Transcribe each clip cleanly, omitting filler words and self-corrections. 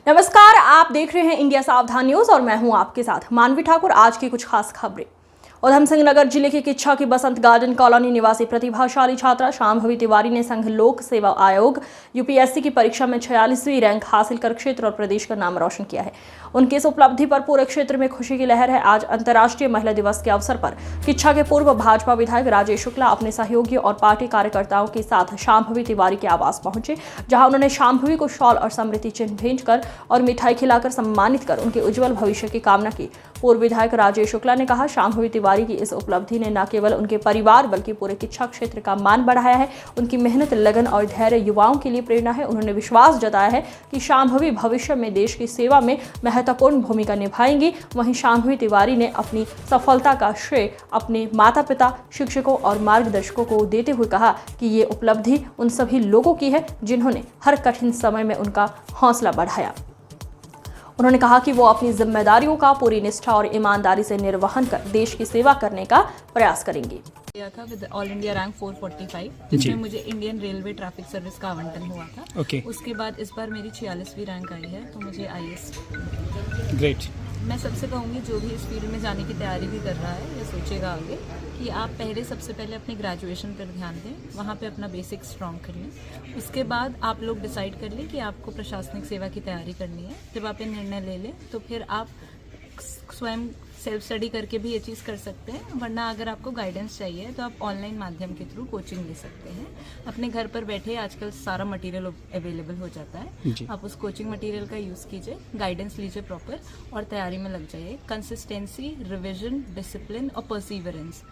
नमस्कार, आप देख रहे हैं इंडिया सावधान न्यूज और मैं हूं आपके साथ मानवी ठाकुर। आज की कुछ खास खबरें। उधम सिंह नगर जिले की किच्छा की बसंत गार्डन कॉलोनी निवासी प्रतिभाशाली छात्रा शांभवी तिवारी ने संघ लोक सेवा आयोग यूपीएससी की परीक्षा में 46वीं रैंक हासिल कर क्षेत्र और प्रदेश का नाम रोशन किया है। उनकी इस उपलब्धि पर पूरे क्षेत्र में खुशी की लहर है। आज अंतर्राष्ट्रीय महिला दिवस के अवसर पर किच्छा के पूर्व भाजपा विधायक राजेश शुक्ला अपने सहयोगियों और पार्टी कार्यकर्ताओं के साथ शांभवी तिवारी के आवास पहुंचे, जहां उन्होंने शांभवी को शॉल और स्मृति चिन्ह भेंट कर और मिठाई खिलाकर सम्मानित कर उनके उज्जवल भविष्य की कामना की। पूर्व विधायक राजेश शुक्ला ने कहा, शांभवी तिवारी की इस उपलब्धि ने न केवल उनके परिवार बल्कि पूरे किच्छा क्षेत्र का मान बढ़ाया है। उनकी मेहनत, लगन और धैर्य युवाओं के लिए प्रेरणा है। उन्होंने विश्वास जताया है कि शांभवी भविष्य में देश की सेवा में महत्वपूर्ण भूमिका निभाएंगी। वहीं शांभवी तिवारी ने अपनी सफलता का श्रेय अपने माता पिता, शिक्षकों और मार्गदर्शकों को देते हुए कहा कि ये उपलब्धि उन सभी लोगों की है जिन्होंने हर कठिन समय में उनका हौसला बढ़ाया। उन्होंने कहा कि वो अपनी जिम्मेदारियों का पूरी निष्ठा और ईमानदारी से निर्वहन कर देश की सेवा करने का प्रयास करेंगे। किया था विद ऑल इंडिया रैंक 445, जिसमें मुझे इंडियन रेलवे ट्रैफिक सर्विस का आवंटन हुआ था। उसके बाद इस बार मेरी 46वीं रैंक आई है, तो मुझे IAS। ग्रेट। मैं सबसे कहूँगी जो भी इस फील्ड में जाने की तैयारी भी कर रहा है या सोचेगा आगे, कि आप सबसे पहले अपने ग्रेजुएशन पर ध्यान दें, वहाँ पे अपना बेसिक स्ट्रॉन्ग कर लें। उसके बाद आप लोग डिसाइड कर लें कि आपको प्रशासनिक सेवा की तैयारी करनी है। जब आप ये निर्णय ले लें तो फिर आप स्वयं सेल्फ स्टडी करके भी ये चीज़ कर सकते हैं, वरना अगर आपको गाइडेंस चाहिए तो आप ऑनलाइन माध्यम के थ्रू कोचिंग ले सकते हैं। अपने घर पर बैठे आजकल सारा मटेरियल अवेलेबल हो जाता है, आप उस कोचिंग मटेरियल का यूज़ कीजिए, गाइडेंस लीजिए प्रॉपर और तैयारी में लग जाइए। कंसिस्टेंसी, रिविजन, डिसिप्लिन और perseverance.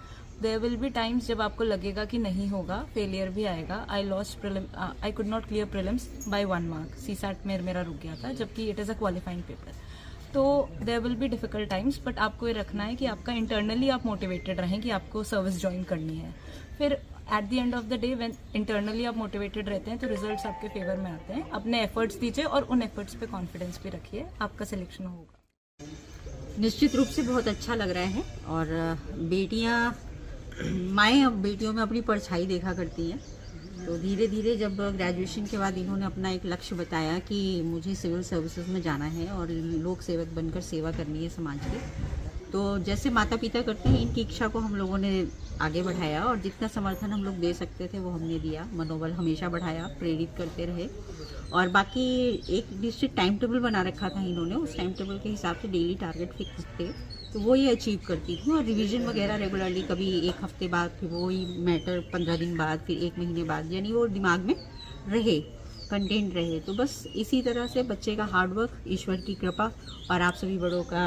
There will be times जब आपको लगेगा कि नहीं होगा, फेलियर भी आएगा। I could not clear prelims by 1 mark. CSAT में मेरा रुक गया था, जबकि it is a qualifying paper. तो there will be difficult times, but आपको ये रखना है कि आपका इंटरनली आप मोटिवेटेड रहें कि आपको सर्विस ज्वाइन करनी है। फिर at the end of the day when internally आप मोटिवेटेड रहते हैं तो रिजल्ट्स आपके फेवर में आते हैं। अपने एफर्ट्स दीजिए और उन एफर्ट्स पे कॉन्फिडेंस भी रखिए, आपका सिलेक्शन होगा। निश्चित रूप से बहुत अच्छा लग रहा है। और बेटियां, माएँ अब बेटियों में अपनी परछाई देखा करती हैं, तो धीरे धीरे जब ग्रेजुएशन के बाद इन्होंने अपना एक लक्ष्य बताया कि मुझे सिविल सर्विसेज में जाना है और लोक सेवक बनकर सेवा करनी है समाज की, तो जैसे माता पिता करते हैं इनकी इच्छा को हम लोगों ने आगे बढ़ाया और जितना समर्थन हम लोग दे सकते थे वो हमने दिया। मनोबल हमेशा बढ़ाया, प्रेरित करते रहे। और बाकी एक निश्चित टाइम टेबल बना रखा था इन्होंने, उस टाइम टेबल के हिसाब से डेली टारगेट फिक्स थे, तो वो ये अचीव करती थी। और रिवीजन वगैरह रेगुलरली, कभी 1 हफ्ते बाद, फिर वही मैटर 15 दिन बाद, फिर 1 महीने बाद, यानी वो दिमाग में रहे, कंटेंट रहे। तो बस इसी तरह से बच्चे का हार्डवर्क, ईश्वर की कृपा और आप सभी बड़ों का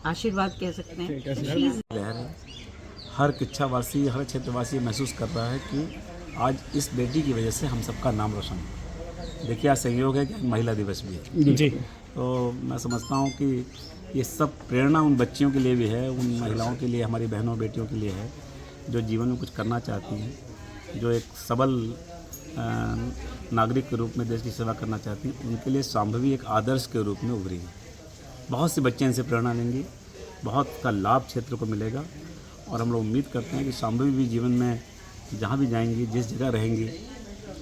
आशीर्वाद कह सकते हैं। हर किच्छावासी, हर क्षेत्रवासी महसूस कर रहा है कि आज इस बेटी की वजह से हम सबका नाम रोशन है। देखिए, आज संयोग है कि महिला दिवस भी है जी, तो मैं समझता हूँ कि ये सब प्रेरणा उन बच्चियों के लिए भी है, उन महिलाओं के लिए, हमारी बहनों बेटियों के लिए है जो जीवन में कुछ करना चाहती हैं, जो एक सबल नागरिक के रूप में देश की सेवा करना चाहती हैं। उनके लिए शांभवी एक आदर्श के रूप में उभरी है। बहुत सी बच्चे इनसे प्रेरणा लेंगी, बहुत का लाभ क्षेत्र को मिलेगा और हम लोग उम्मीद करते हैं कि शांभवी भी जीवन में जहाँ भी जाएंगी, जिस जगह रहेंगी,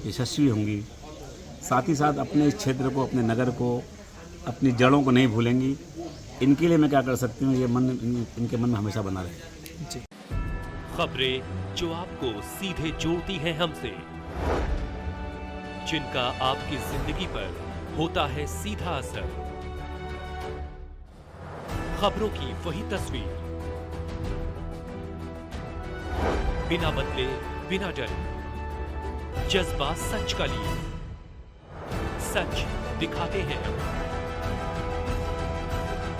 यशस्वी होंगी। साथ ही साथ अपने इस क्षेत्र को, अपने नगर को, अपनी जड़ों को नहीं भूलेंगी। इनके लिए मैं क्या कर सकती हूँ, ये इनके मन में हमेशा बना रहे। खबरें जो आपको सीधे जोड़ती हैं हमसे, जिनका आपकी जिंदगी पर होता है सीधा असर, खबरों की वही तस्वीर, बिना बदले, बिना डरे, जज्बा सच का लिए, सच दिखाते हैं।